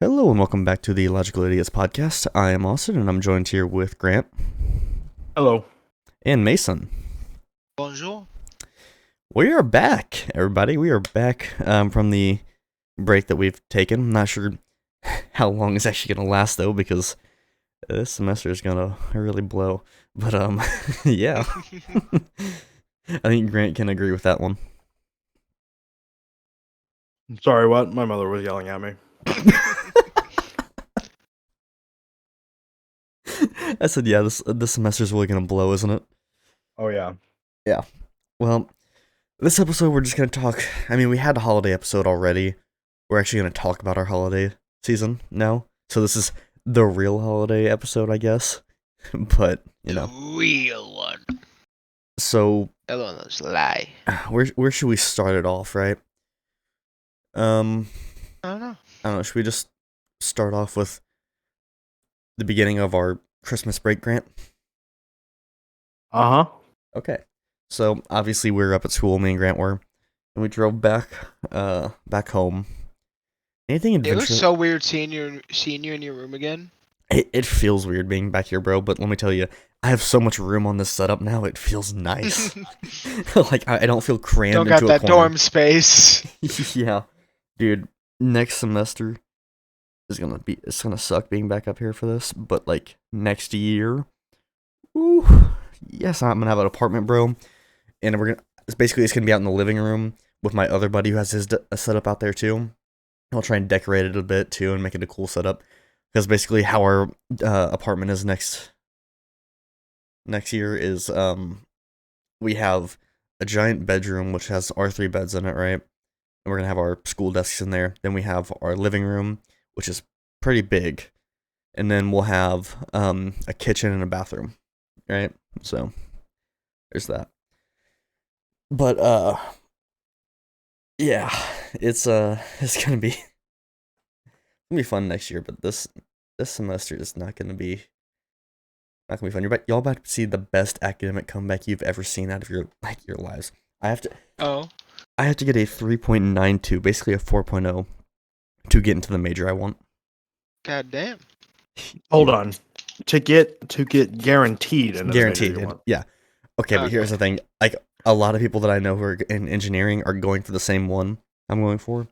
Hello and welcome back to the Logical Idiots podcast. I am Austin and I'm joined here with Grant Hello. and Mason. Bonjour. We are back, everybody. We are back from the break that we've taken. I'm not sure how long it's actually going to last though, because this semester is going to really blow. But yeah, I think Grant can agree with that one. Sorry, what? My mother was yelling at me. I said, yeah, this semester's really going to blow, isn't it? Oh, yeah. Well, this episode we're just going to talk. I mean, we had a holiday episode already. We're actually going to talk about our holiday season now. So this is the real holiday episode, I guess. But, you know. The real one. So, The one that's a lie. where should we start it off, right? I don't know. I don't know, should we just start off with the beginning of our Christmas break, Grant? Uh-huh. Okay. So, obviously we were up at school, me and Grant were, and we drove back home. Anything It adventurous? was so weird seeing you in your room again. It feels weird being back here, bro, but let me tell you, I have so much room on this setup now, it feels nice. Like, I don't feel crammed Don't into got a that corner. dorm space. Yeah. Dude, next semester is it's gonna suck being back up here for this, but, like, next year, ooh, yes, I'm gonna have an apartment, bro, and it's gonna be out in the living room with my other buddy who has his setup out there, too. I'll try and decorate it a bit, too, and make it a cool setup. Because basically how our apartment is next year is we have a giant bedroom which has our 3 beds in it, right? And we're gonna have our school desks in there. Then we have our living room, which is pretty big, and then we'll have a kitchen and a bathroom, right? So there's that. But yeah, it's gonna be fun next year, but this semester is not gonna be fun. Y'all about to see the best academic comeback you've ever seen out of your lives. I have to get a 3.92, basically a 4.0, to get into the major I want. God damn. Hold on. To get guaranteed into the major Guaranteed. you want. Yeah. Okay, but here's the thing. Like, a lot of people that I know who are in engineering are going for the same one I'm going for.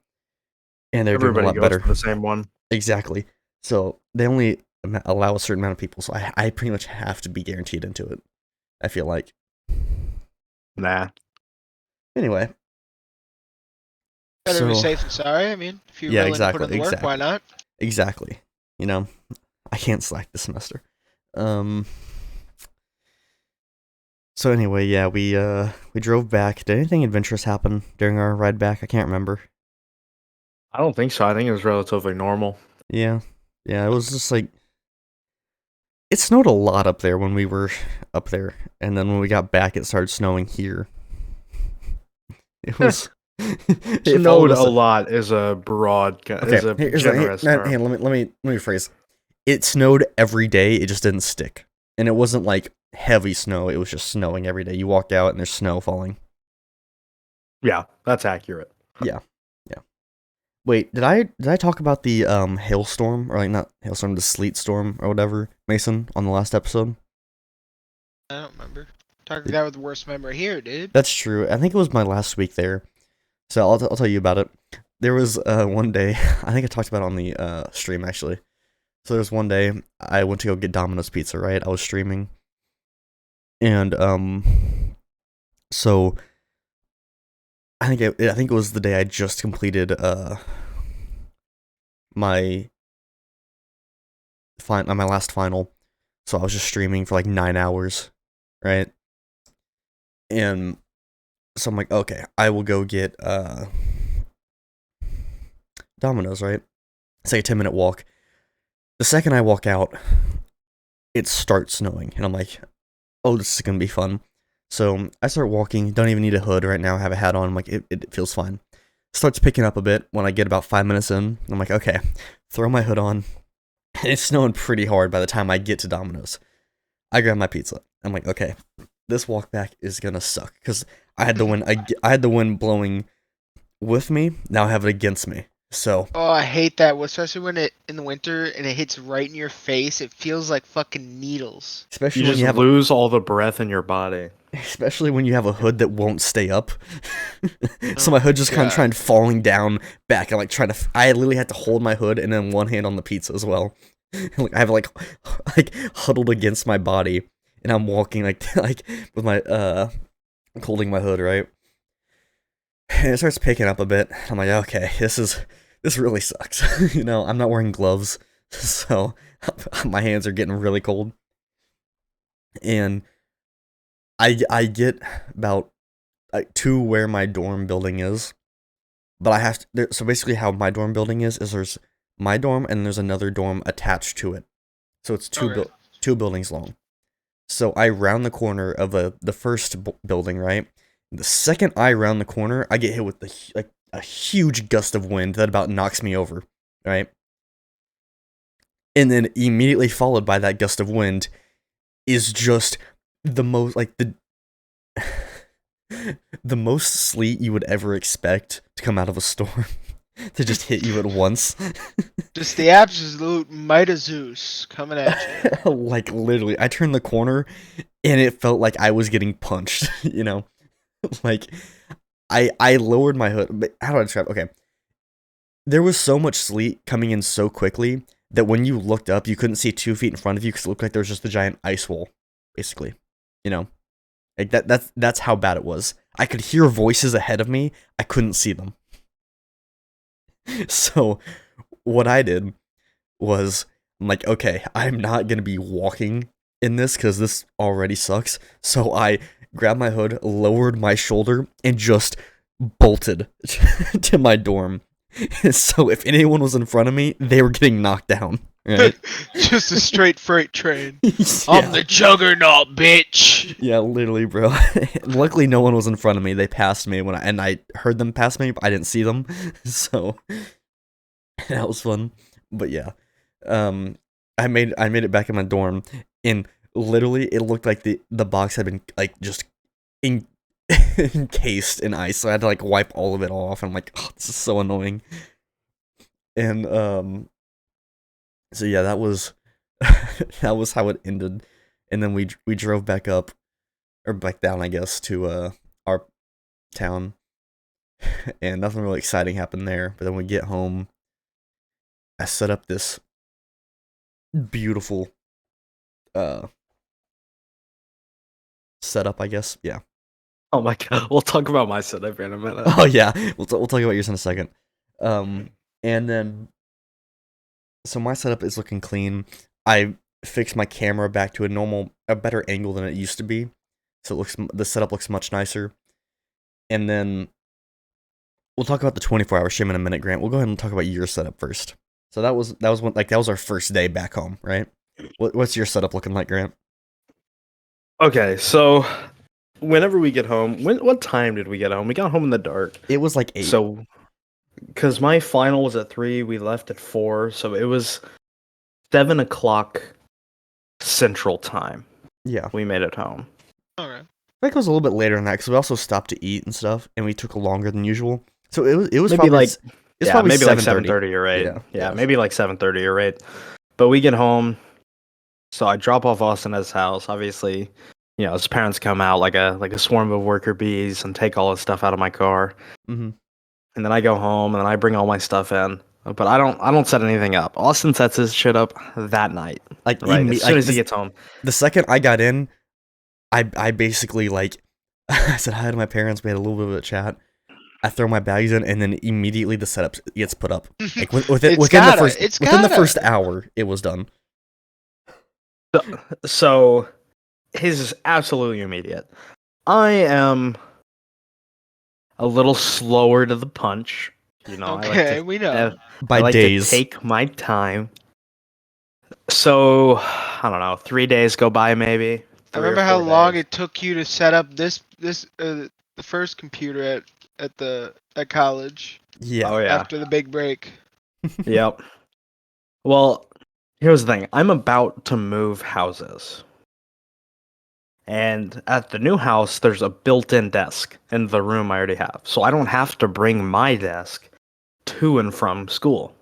And they're doing a lot Everybody goes better. for the same one. Exactly. So they only allow a certain amount of people, so I pretty much have to be guaranteed into it, I feel like. Nah. Anyway. Better be So, safe than sorry. I mean, if you're yeah, willing to put in the exactly, work, why not? exactly. You know, I can't slack this semester. So anyway, yeah, we drove back. Did anything adventurous happen during our ride back? I can't remember. I don't think so. I think it was relatively normal. Yeah. Yeah, it was just like, it snowed a lot up there when we were up there, and then when we got back, it started snowing here. It was. Snowed a lot is a broad, is a generous term. Hey, let me rephrase. It snowed every day. It just didn't stick, and it wasn't like heavy snow. It was just snowing every day. You walk out and there's snow falling. Yeah, that's accurate. Yeah. Wait, did I talk about the hailstorm, or like not hailstorm, the sleet storm or whatever, Mason, on the last episode? I don't remember. Talking guy with the worst memory here, dude. That's true. I think it was my last week there. So I'll tell you about it. There was one day, I think I talked about it on the stream actually. So there was one day I went to go get Domino's pizza, right? I was streaming. And so I think it was the day I just completed my last final. So I was just streaming for like 9 hours, right? And so I'm like, okay, I will go get Domino's, right? It's like a 10-minute walk. The second I walk out, it starts snowing, and I'm like, oh, this is gonna be fun. So I start walking, don't even need a hood right now, have a hat on, I'm like, it feels fine. Starts picking up a bit when I get about 5 minutes in. I'm like, okay, throw my hood on. And it's snowing pretty hard by the time I get to Domino's. I grab my pizza. I'm like, okay, this walk back is gonna suck, because I had the wind blowing with me, now I have it against me. So. Oh, I hate that, especially when it in the winter and it hits right in your face. It feels like fucking needles. Especially you when just lose all the breath in your body. Especially when you have a hood that won't stay up. So my hood just kind of tried falling down back and like trying to. I literally had to hold my hood and then one hand on the pizza as well. Like I have like huddled against my body, and I'm walking like with my holding my hood, right. And it starts picking up a bit. I'm like, okay, this really sucks. You know, I'm not wearing gloves, so my hands are getting really cold. And I get about to where my dorm building is, but I have to. So basically, how my dorm building is there's my dorm and there's another dorm attached to it, so it's two buildings long. So I round the corner of the first building, right? The second I round the corner, I get hit with a huge gust of wind that about knocks me over, right? And then immediately followed by that gust of wind is just the most the most sleet you would ever expect to come out of a storm to just hit you at once. Just the absolute might of Zeus coming at you. Like literally, I turned the corner and it felt like I was getting punched, you know? Like I lowered my hood, but how do I describe? Okay. There was so much sleet coming in so quickly that when you looked up, you couldn't see 2 feet in front of you because it looked like there was just a giant ice wall, basically. You know? Like that's how bad it was. I could hear voices ahead of me. I couldn't see them. So what I did was I'm like, okay, I'm not gonna be walking in this because this already sucks. So I grabbed my hood, lowered my shoulder, and just bolted to my dorm. So if anyone was in front of me, they were getting knocked down. Right? Just a straight freight train. Yeah. I'm the juggernaut, bitch. Yeah, literally, bro. Luckily, no one was in front of me. They passed me and I heard them pass me, but I didn't see them. So that was fun. But yeah, I made it back in my dorm, and literally, it looked like the box had been like just encased in ice. So I had to like wipe all of it off. And I'm like, oh, this is so annoying. And so yeah, that was that was how it ended, and then we drove back up, or back down, I guess, to our town, and nothing really exciting happened there. But then we get home, I set up this beautiful setup, I guess. Yeah. Oh my god, we'll talk about my setup in a minute. Oh yeah, we'll talk about yours in a second. And then. So my setup is looking clean. I fixed my camera back to a better angle than it used to be. So the setup looks much nicer. And then we'll talk about the 24-hour shim in a minute, Grant. We'll go ahead and talk about your setup first. So that was our first day back home, right? What's your setup looking like, Grant? Okay, so whenever we get home, what time did we get home? We got home in the dark. It was like 8. So because my final was at 3, we left at 4, so it was 7 o'clock Central Time. Yeah, we made it home. Alright. I think it was a little bit later than that because we also stopped to eat and stuff, and we took longer than usual. So it was maybe probably like probably maybe 7:30. You're right. Yeah, maybe like 7:30. You're right. But we get home, so I drop off Austin at his house. Obviously, you know, his parents come out like a swarm of worker bees and take all his stuff out of my car. Mm-hmm. And then I go home and then I bring all my stuff in. But I don't set anything up. Austin sets his shit up that night. Like right as soon as he gets home. The second I got in, I basically like I said hi to my parents. We had a little bit of a chat. I throw my bags in, and then immediately the setup gets put up. Like within the first hour, it was done. So his is absolutely immediate. I am a little slower to the punch. You know, okay, we know. By days. To take my time. So I don't know. 3 days go by, maybe. I remember how long it took you to set up the first computer at college. Yeah. Oh yeah. After the big break. Yep. Well, here's the thing. I'm about to move houses. And at the new house, there's a built-in desk in the room I already have. So I don't have to bring my desk to and from school.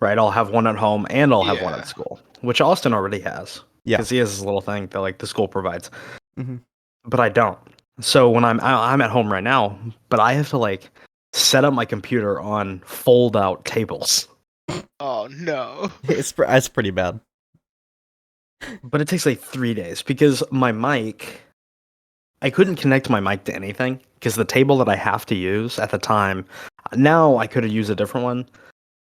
Right? I'll have one at home and I'll have one Yeah. at school, which Austin already has. Yeah. Because he has this little thing that like the school provides. Mhm. But I don't. So when I'm at home right now, but I have to like set up my computer on fold out tables. Oh no. It's pretty bad. But it takes like 3 days because my mic, I couldn't connect my mic to anything because the table that I have to use at the time, now I could have used a different one,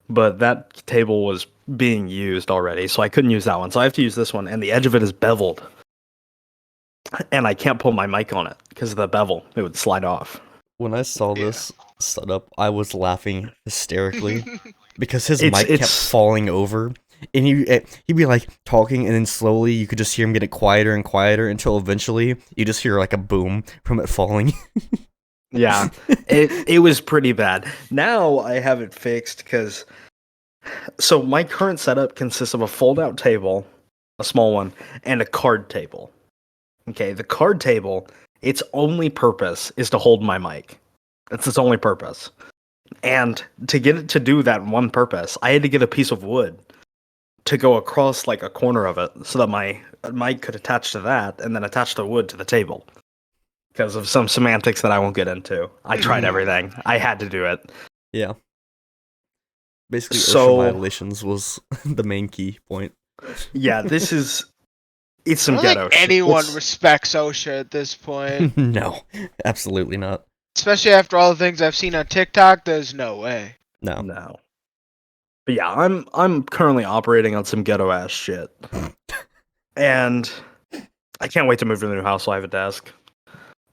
but that table was being used already, so I couldn't use that one. So I have to use this one, and the edge of it is beveled. And I can't pull my mic on it because of the bevel. It would slide off. When I saw Yeah. this setup, I was laughing hysterically because his It's- mic kept it's- falling over, and he'd be like talking, and then slowly you could just hear him getting quieter and quieter until eventually you just hear like a boom from it falling. Yeah, it was pretty bad. Now I have it fixed because so my current setup consists of a fold-out table, a small one, and a card table. Okay, the card table, its only purpose is to hold my mic. That's its only purpose. And to get it to do that one purpose, I had to get a piece of wood to go across like a corner of it so that my mic could attach to that and then attach the wood to the table. Because of some semantics that I won't get into. I tried everything. I had to do it. Yeah. Basically, So- OSHA violations was the main key point. Yeah, this is it's I some don't ghetto think shit. anyone It's- respects OSHA at this point. No, absolutely not. Especially after all the things I've seen on TikTok, there's no way. No. No. But yeah, I'm currently operating on some ghetto ass shit. And I can't wait to move to the new house so I have a desk.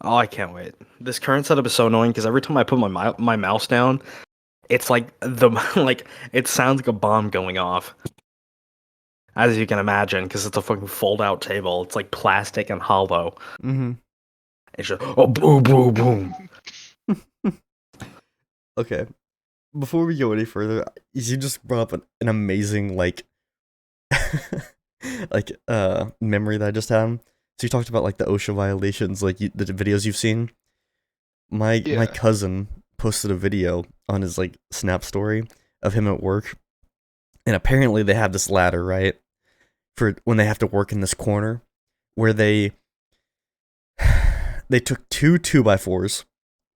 Oh, I can't wait. This current setup is so annoying because every time I put my mouse down, it's like like it sounds like a bomb going off. As you can imagine, because it's a fucking fold-out table. It's like plastic and hollow. Mm-hmm. It's just boom, boom, boom. Okay. Before we go any further, you just brought up an amazing like memory that I just had. So you talked about like the OSHA violations, like the videos you've seen. My Yeah. cousin posted a video on his like Snap story of him at work, and apparently they have this ladder, right, for when they have to work in this corner, where they took 2 2x4s,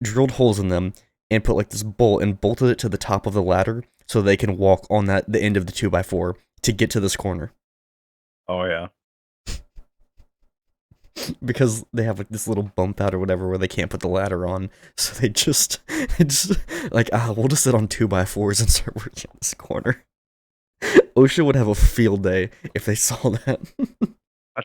drilled holes in them, and put like this bolt and bolted it to the top of the ladder so they can walk on the end of the 2x4 to get to this corner. Oh yeah. Because they have like this little bump out or whatever where they can't put the ladder on, so they just like we'll just sit on 2x4s and start working on this corner. OSHA would have a field day if they saw that.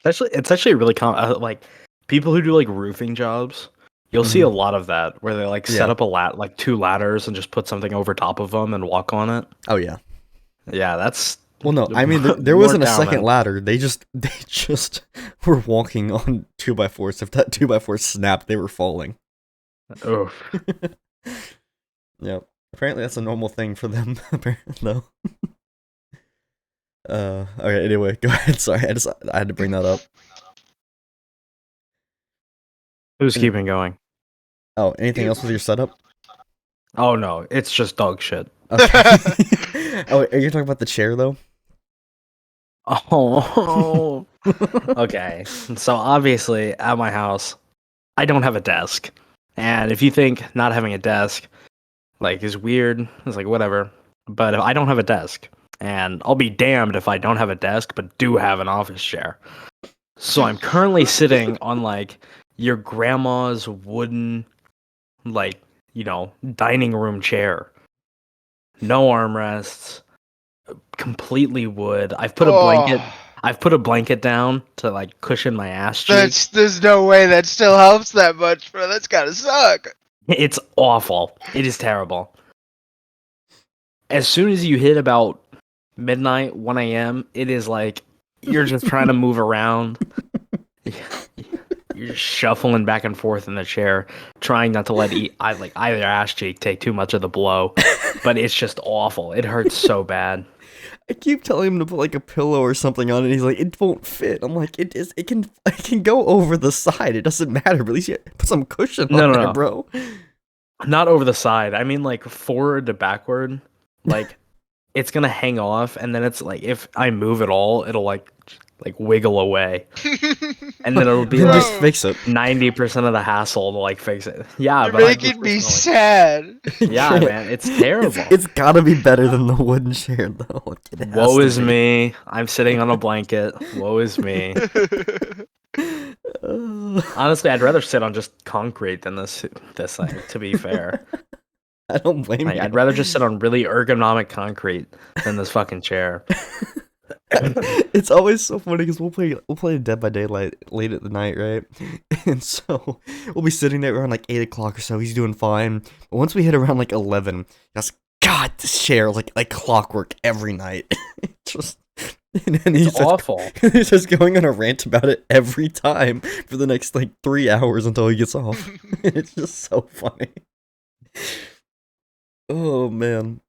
It's actually really common. Like people who do like roofing jobs, you'll see a lot of that where they like set Yeah. up like 2 ladders and just put something over top of them and walk on it. Oh yeah. Yeah, that's Well, no, I mean there More wasn't a down, second man. ladder. They just were walking on 2x4s. If that 2x4 snapped, they were falling. oof. Yeah. Apparently that's a normal thing for them. Apparently, though. Okay. Anyway, go ahead. Sorry, I had to bring that up. Who's keeping going? Oh, anything else with your setup? Oh no, it's just dog shit. Okay. Oh, are you talking about the chair though? Oh. Okay. So obviously at my house, I don't have a desk. And if you think not having a desk like is weird, it's like whatever. But if I don't have a desk, and I'll be damned if I don't have a desk but do have an office chair. So I'm currently sitting on like your grandma's wooden like, dining room chair. No armrests, completely wood. I've put a blanket Oh, I've put a blanket down to like cushion my ass cheek. there's no way that still helps that much, bro. That's gotta suck. It's awful. It is terrible. As soon as you hit about midnight, 1 a.m., it is like you're just trying to move around. You're just shuffling back and forth in the chair, trying not to let either ass cheek take too much of the blow. But it's just awful. It hurts so bad. I keep telling him to put like a pillow or something on it. And he's like, it won't fit. I'm like, it can go over the side. It doesn't matter. But at least you put some cushion on No. there, bro. Not over the side. I mean, like forward to backward. Like it's gonna hang off, and then it's like if I move at all, it'll like wiggle away, and then it'll be Then like just fix it. 90% of the hassle to like fix it. Yeah, You're but making me sad. Yeah, man, it's terrible. It's gotta be better than the wooden chair, though. It has Woe to is be. me. I'm sitting on a blanket. Woe is me. Honestly, I'd rather sit on just concrete than this thing, to be fair. I don't blame Like, you. I'd rather just sit on really ergonomic concrete than this fucking chair. It's always so funny because we'll play Dead by Daylight late at the night, right? And so we'll be sitting there around like 8 o'clock or so. He's doing fine. But once we hit around like 11, that's God, this chair like clockwork every night. It's just and then It's awful. He's just going on a rant about it every time for the next like 3 hours until he gets off. It's just so funny. Oh man.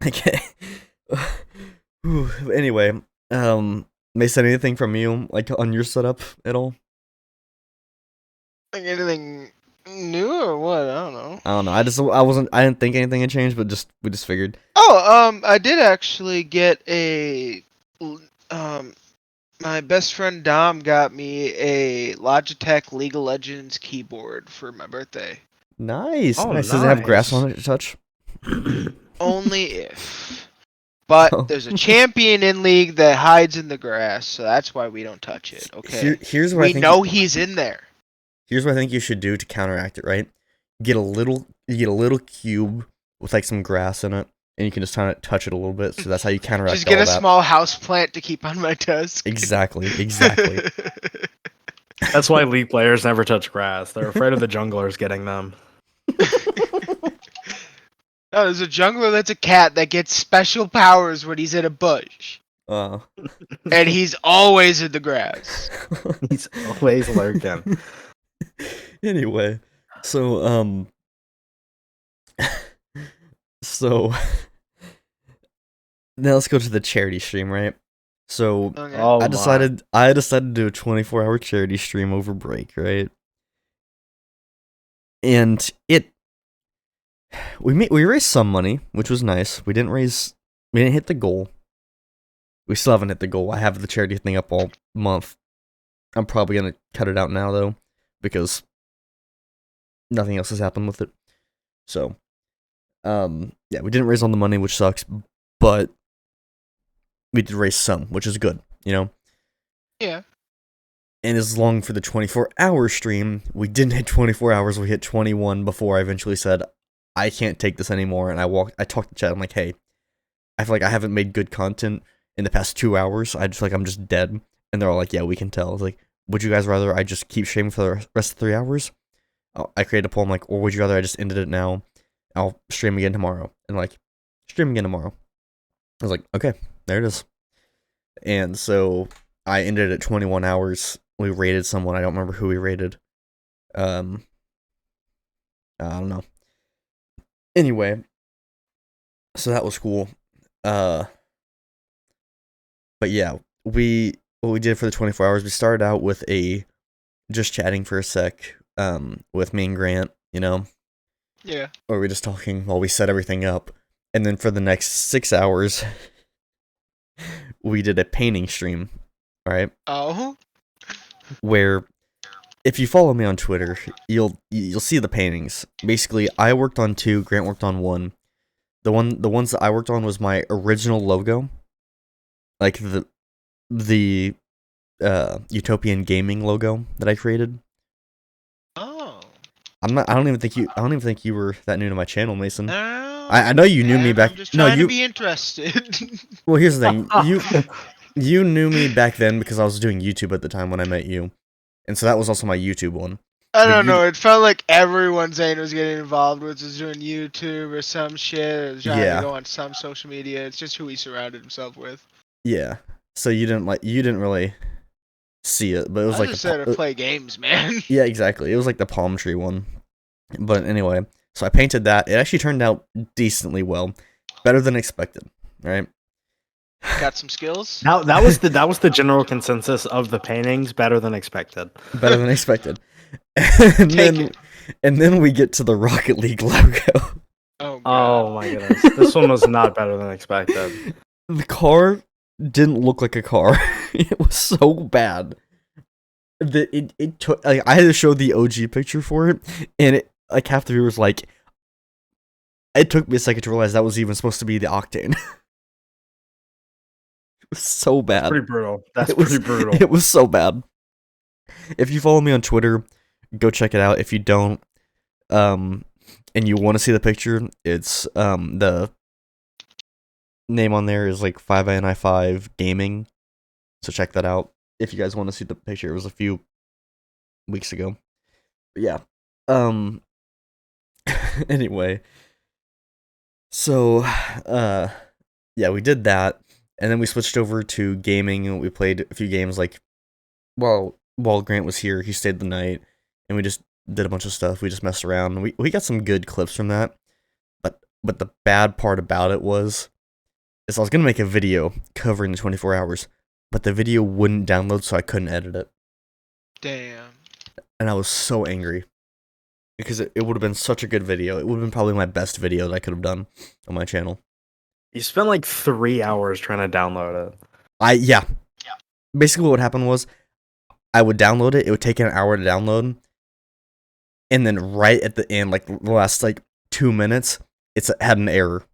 Okay. Anyway, Mason, anything from you like on your setup at all? Like anything new or what? I don't know. I don't know. I didn't think anything had changed, but we just figured. Oh, I did actually get my best friend Dom got me a Logitech League of Legends keyboard for my birthday. Nice. Oh, Nice. Does it have nice. grass on it to touch? Only if. But Oh. there's a champion in League that hides in the grass, so that's why we don't touch it. Okay. Here's what I We think. know he's in there. Here's what I think you should do to counteract it. Right? You get a little cube with like some grass in it, and you can just kind of touch it a little bit. So that's how you counteract Just get all a that. small house plant to keep on my desk. Exactly. That's why League players never touch grass. They're afraid of the junglers getting them. Oh, there's a jungler that's a cat that gets special powers when he's in a bush. Uh. And he's always in the grass. He's always lurking. Anyway, so so now let's go to the charity stream, right? So Okay. Oh, I decided to do a 24-hour charity stream over break, right? And we raised some money, which was nice. We didn't hit the goal. We still haven't hit the goal. I have the charity thing up all month. I'm probably gonna cut it out now though, because nothing else has happened with it. So, yeah, we didn't raise all the money, which sucks, but we did raise some, which is good, you know? Yeah. And as long for the 24-hour stream, we didn't hit 24 hours, we hit 21 before I eventually said, I can't take this anymore, and I talked to chat, I'm like, hey, I feel like I haven't made good content in the past 2 hours, I just feel like I'm just dead, and they're all like, yeah, we can tell. I was like, would you guys rather I just keep streaming for the rest of 3 hours? I created a poll, I'm like, or would you rather I just ended it now, I'll stream again tomorrow, and like, stream again tomorrow. I was like, okay, there it is. And so, I ended at 21 hours, we rated someone, I don't remember who we rated. I don't know. Anyway, so that was cool. But yeah, what we did for the 24 hours, we started out with just chatting for a sec, with me and Grant, you know, Yeah. or we just talking while we set everything up, and then for the next 6 hours, we did a painting stream, alright? Oh. Where if you follow me on Twitter, you'll see the paintings. Basically, I worked on 2, Grant worked on 1. The ones that I worked on was my original logo, like the Utopian Gaming logo that I created. Oh. I don't even think you were that new to my channel, Mason. No. I know you knew me man, back. I'm just No, trying you. to be interested. Well, here's the thing. You knew me back then because I was doing YouTube at the time when I met you, and so that was also my YouTube one. I But don't you- know. It felt like everyone Zane was getting involved with was doing YouTube or some shit, or trying Yeah. to go on some social media. It's just who he surrounded himself with. Yeah. So you didn't really see it, but it was I like just the there to play games, man. Yeah, exactly. It was like the palm tree one. But anyway, so I painted that. It actually turned out decently well, better than expected. Right? Got some skills. Now that was the general consensus of the paintings. Better than expected. Better than expected. And Take then it. And then we get to the Rocket League logo. Oh, God. Oh my goodness. This one was not better than expected. The car didn't look like a car. It was so bad. It took, like, I had to show the OG picture for it, and it, like, half the viewers like, it took me a second to realize that was even supposed to be the Octane. It was so bad. Pretty brutal. That's It was- pretty brutal. It was so bad. If you follow me on Twitter, go check it out. If you don't, and you want to see the picture, it's the name on there is like 5NI5 Gaming. So check that out if you guys want to see the picture. It was a few weeks ago. But yeah. Anyway. So yeah, we did that. And then we switched over to gaming, and we played a few games like while Grant was here, he stayed the night, and we just did a bunch of stuff. We just messed around. We got some good clips from that. But the bad part about it is I was gonna make a video covering the 24 hours, but the video wouldn't download, so I couldn't edit it. Damn. And I was so angry. Because it would have been such a good video. It would have been probably my best video that I could have done on my channel. You spent like 3 hours trying to download it. Yeah. Basically what happened was I would download it, it would take an hour to download, and then right at the end, like the last like 2 minutes, it had an error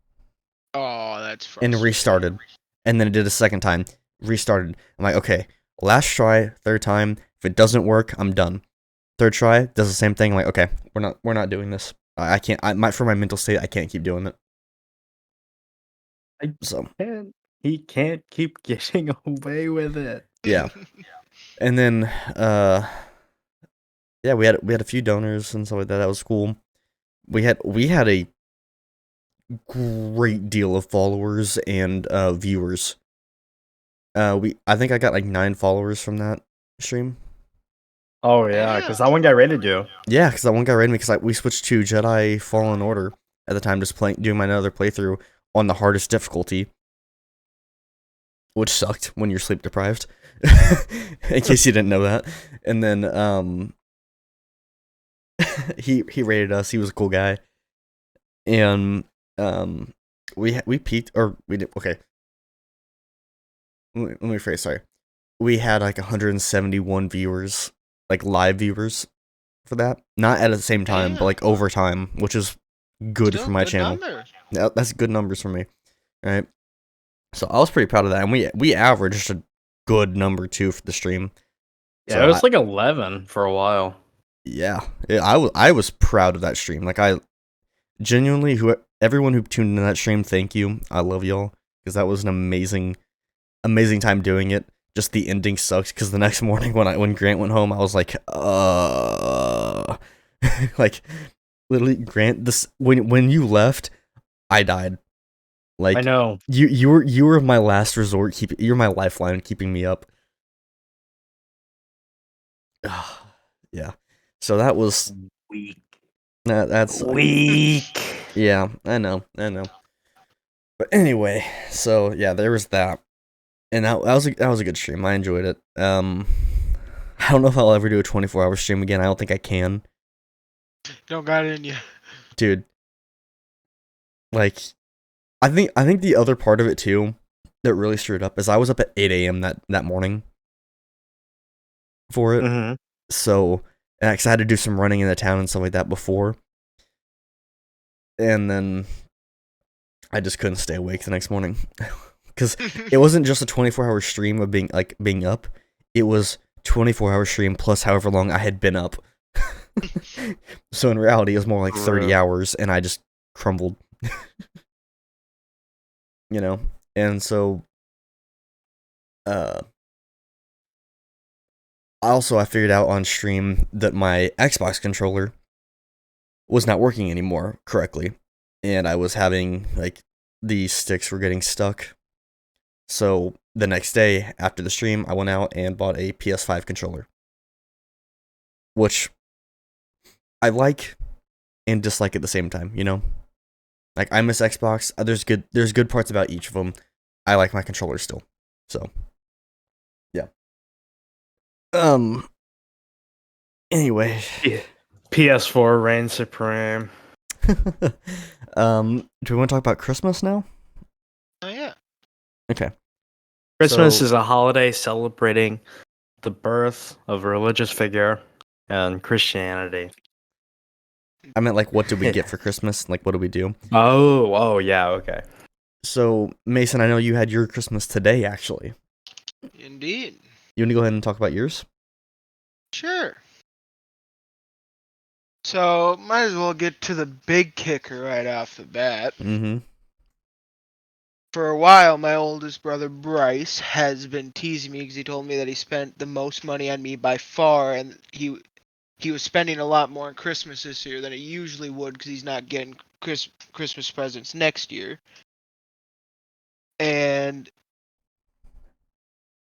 Oh, that's and frustrating. restarted. And then it did a second time, restarted. I'm like, okay, last try, third time. If it doesn't work, I'm done. Third try, does the same thing. I'm like, okay, we're not doing this. I can't. For my mental state, I can't keep doing it. So He can't keep getting away with it. yeah. And then yeah, we had a few donors and stuff like that. That was cool. We had a great deal of followers and viewers. I think I got like 9 followers from that stream. Oh yeah, because that one guy rated you. Yeah, because that one guy rated me because we switched to Jedi Fallen Order at the time, just doing my another playthrough on the hardest difficulty, which sucked when you're sleep deprived. In case you didn't know that. And then he rated us. He was a cool guy, and we peaked, or we did okay. Let me rephrase. Sorry, we had like 171 viewers, like live viewers, for that. Not at the same time, but like over time, which is good Still for my good channel. number. That's good numbers for me, right? So I was pretty proud of that, and we averaged a good number too for the stream. Yeah, So it was like 11 for a while. Yeah, I was proud of that stream. Like, I genuinely, everyone who tuned into that stream, thank you. I love y'all, because that was an amazing time doing it. Just the ending sucked, because the next morning when Grant went home, I was like, like, literally, Grant, when you left, I died. Like, I know. you were my last resort. You're my lifeline, keeping me up. Yeah. So that was Weak. that's Weak. yeah. I know. But anyway, so yeah, there was that, and that was a good stream. I enjoyed it. I don't know if I'll ever do a 24-hour stream again. I don't think I can, Don't got it in you. dude. Like, I think the other part of it too that really screwed up is I was up at 8 a.m. that morning for it. Mm-hmm. So, because I had to do some running in the town and stuff like that before, and then I just couldn't stay awake the next morning, because it wasn't just a 24-hour stream of being up. It was 24-hour stream plus however long I had been up. So in reality, it was more like 30 hours, and I just crumbled. You know, and so I figured out on stream that my Xbox controller was not working anymore correctly, and I was having, like, the sticks were getting stuck. So the next day after the stream, I went out and bought a PS5 controller, which I like and dislike at the same time, you know? Like, I miss Xbox. There's good parts about each of them. I like my controller still. So, yeah. Anyway. Yeah. PS4 reigns supreme. Do we want to talk about Christmas now? Oh yeah. Okay. Christmas So- is a holiday celebrating the birth of a religious figure and Christianity. I meant like, what did we Yeah. get for Christmas? Like, what do we do? Oh, yeah, okay. So, Mason, I know you had your Christmas today, actually. Indeed. You want to go ahead and talk about yours? Sure. So might as well get to the big kicker right off the bat. Mm-hmm. For a while, my oldest brother Bryce has been teasing me because he told me that he spent the most money on me by far, and he was spending a lot more on Christmas this year than he usually would because he's not getting Christmas presents next year. And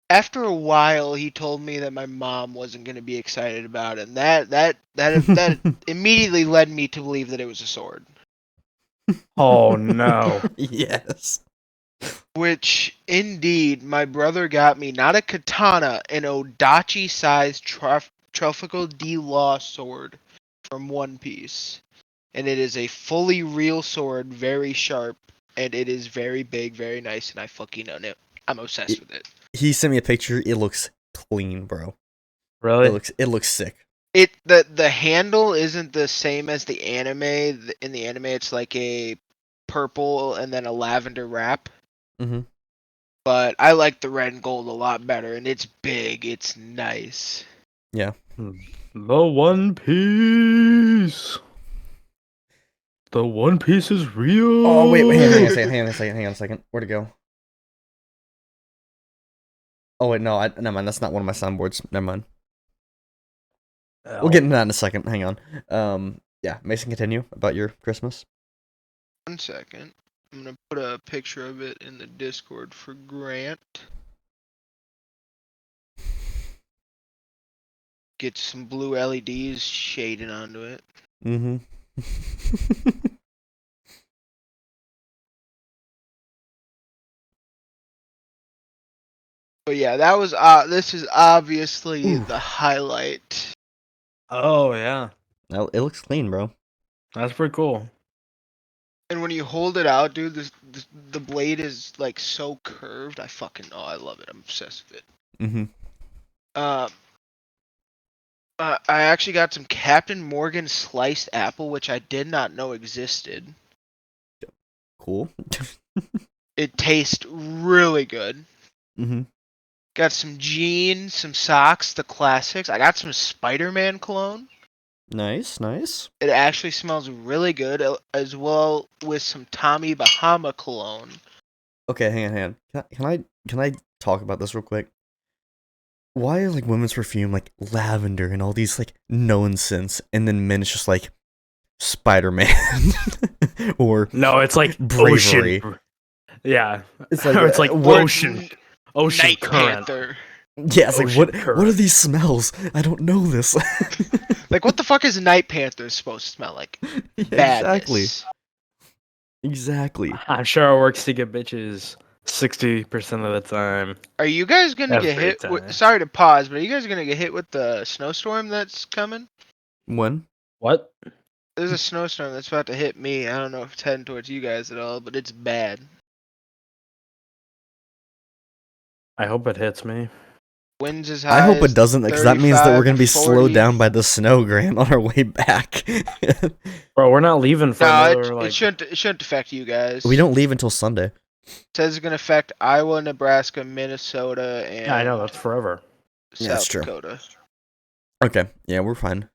after a while, he told me that my mom wasn't going to be excited about it, and that immediately led me to believe that it was a sword. Oh, no. Yes. Which, indeed, my brother got me not a katana, an Odachi-sized Tropical D Law sword from One Piece. And it is a fully real sword, very sharp, and it is very big, very nice, and I fucking own it. I'm obsessed with it. He sent me a picture. It looks clean, bro. Really? It looks sick. The handle isn't the same as the anime. In the anime, it's like a purple and then a lavender wrap. Mm-hmm. But I like the red and gold a lot better, and it's big. It's nice. Yeah. The One Piece. The One Piece is real. Oh, wait, hang on a second. Where'd it go? Oh, wait, no, never mind. That's not one of my soundboards. Never mind. We'll get into that in a second. Hang on. Yeah, Mason, continue about your Christmas. 1 second. I'm gonna put a picture of it in the Discord for Grant. Get some blue LEDs shaded onto it. Mm-hmm. But yeah, that was this is obviously Ooh. the highlight. Oh, yeah. It looks clean, bro. That's pretty cool. And when you hold it out, dude, the blade is like so curved. I love it. I'm obsessed with it. Mm-hmm. I actually got some Captain Morgan sliced apple, which I did not know existed. Cool. It tastes really good. Mm-hmm. Got some jeans, some socks, the classics. I got some Spider-Man cologne. Nice. It actually smells really good, as well with some Tommy Bahama cologne. Okay, hang on. Can I talk about this real quick? Why is like women's perfume like lavender and all these like nonsense, and then men it's just like Spider-Man or No, it's like Bravery. Ocean. Yeah. It's like It's like Or Ocean Night Current. Panther. yeah, it's like Ocean what Current. are these smells? I don't know this. Like, what the fuck is Night Panther supposed to smell like? Yeah, Badness. Exactly. I'm sure it works to get bitches 60% of the time. Are you guys gonna get Every hit? time. Sorry to pause, but are you guys gonna get hit with the snowstorm that's coming? When? What? There's a snowstorm that's about to hit me. I don't know if it's heading towards you guys at all, but it's bad. I hope it hits me. Winds as high I hope as it doesn't, because that means that 35 we're gonna be to slowed 40. down by the snow, Grant, on our way back. Bro, we're not leaving for No, another, it shouldn't affect you guys. We don't leave until Sunday. It says it's gonna affect Iowa, Nebraska, Minnesota, and Yeah, I know, that's forever. South Yeah, that's true. Dakota. Okay, yeah, we're fine.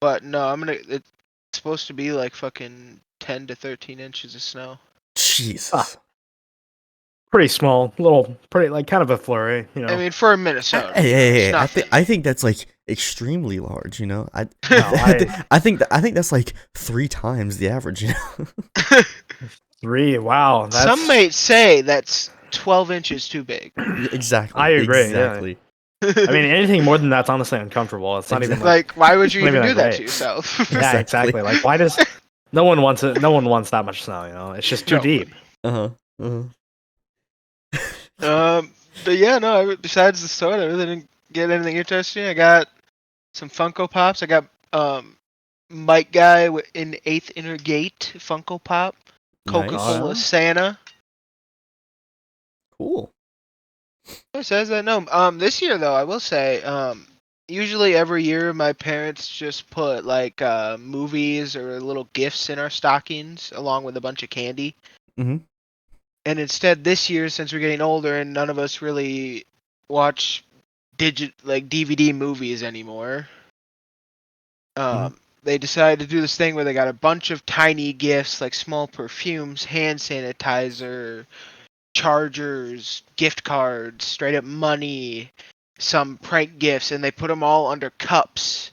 But no, it's supposed to be like fucking 10 to 13 inches of snow. Jesus. Ah. Pretty small, pretty, like, kind of a flurry, you know? I mean, for Minnesota. Hey, it's nothing. I think that's like extremely large, you know. No, I think that's like 3 times the average, you know. 3, wow. That's... Some might say that's 12 inches too big. Exactly. I agree, yeah. Exactly. I mean, anything more than that's honestly uncomfortable. It's not even Like, why would you Not even even do that that great. to yourself? Yeah, exactly. Like, why does... No one wants it. No one wants that much snow, you know? It's just too No. deep. Uh-huh. Uh-huh. But yeah, no, besides the soda, I really didn't get anything interesting. I got some Funko Pops. I got Mike guy in 8th Inner Gate Funko Pop. Coca-Cola Nice. Santa. Cool. Who says that? No. This year though, I will say, usually every year my parents just put like movies or little gifts in our stockings along with a bunch of candy. Mhm. And instead this year, since we're getting older and none of us really watch DVD movies anymore, they decided to do this thing where they got a bunch of tiny gifts like small perfumes, hand sanitizer, chargers, gift cards, straight up money, some prank gifts, and they put them all under cups.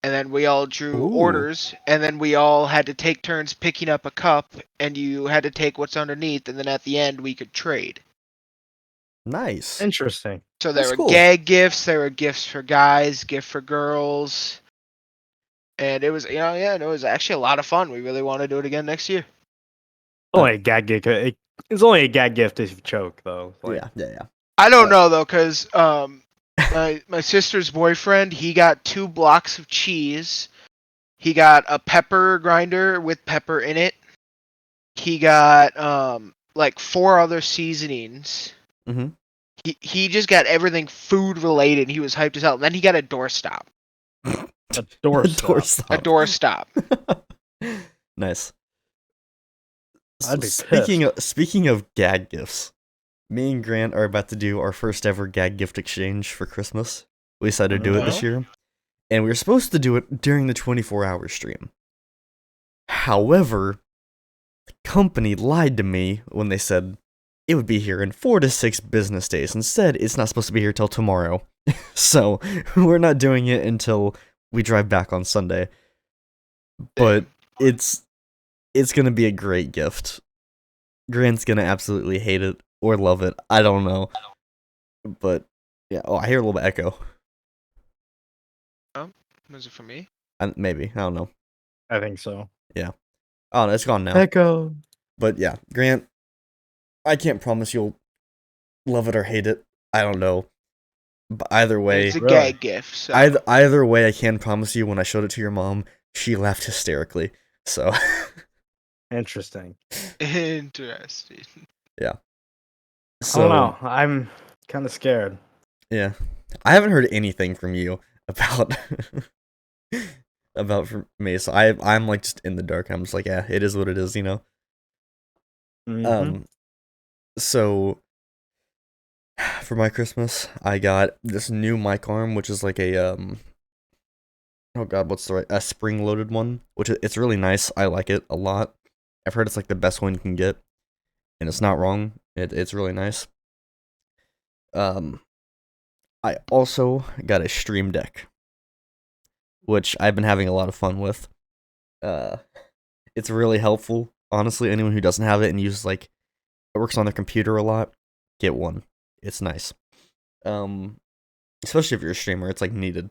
And then we all drew Ooh. orders, and then we all had to take turns picking up a cup, and you had to take what's underneath, and then at the end we could trade. Nice. Interesting. So there That's were cool. gag gifts, there were gifts for guys, gift for girls. And it was, it was actually a lot of fun. We really want to do it again next year. Only a gag gift. It's only a gag gift if you choke, though. Yeah. I don't know though, cause my sister's boyfriend, he got 2 blocks of cheese. He got a pepper grinder with pepper in it. He got like 4 other seasonings. Mhm. He just got everything food related. He was hyped as hell. And then he got a doorstop. A doorstop. A doorstop. Nice. I'd be Speaking of gag gifts, me and Grant are about to do our first ever gag gift exchange for Christmas. We decided to do it this year, and we were supposed to do it during the 24-hour stream. However, the company lied to me when they said it would be here in 4 to 6 business days. Instead, it's not supposed to be here till tomorrow. So, we're not doing it until we drive back on Sunday. But it's gonna be a great gift. Grant's gonna absolutely hate it or love it. I don't know. But yeah, I hear a little bit of echo. Was it for me? Maybe, I don't know. I think so. Yeah. Oh no, it's gone now. Echo. But yeah, Grant, I can't promise you'll love it or hate it. I don't know. But either way, It's a gag gift. So. either way, I can promise you when I showed it to your mom, she laughed hysterically. So Interesting. Interesting. Yeah. I don't know. I'm kind of scared. Yeah. I haven't heard anything from you about from me, so I'm like just in the dark. I'm just like, yeah, it is what it is, you know. Mhm. So for my Christmas, I got this new mic arm, which is like a oh god, a spring-loaded one, which it's really nice. I like it a lot. I've heard it's like the best one you can get, and it's not wrong. It's really nice. I also got a Stream Deck, which I've been having a lot of fun with. It's really helpful. Honestly, anyone who doesn't have it and uses it works on their computer a lot, get one. It's nice. Especially if you're a streamer, it's needed.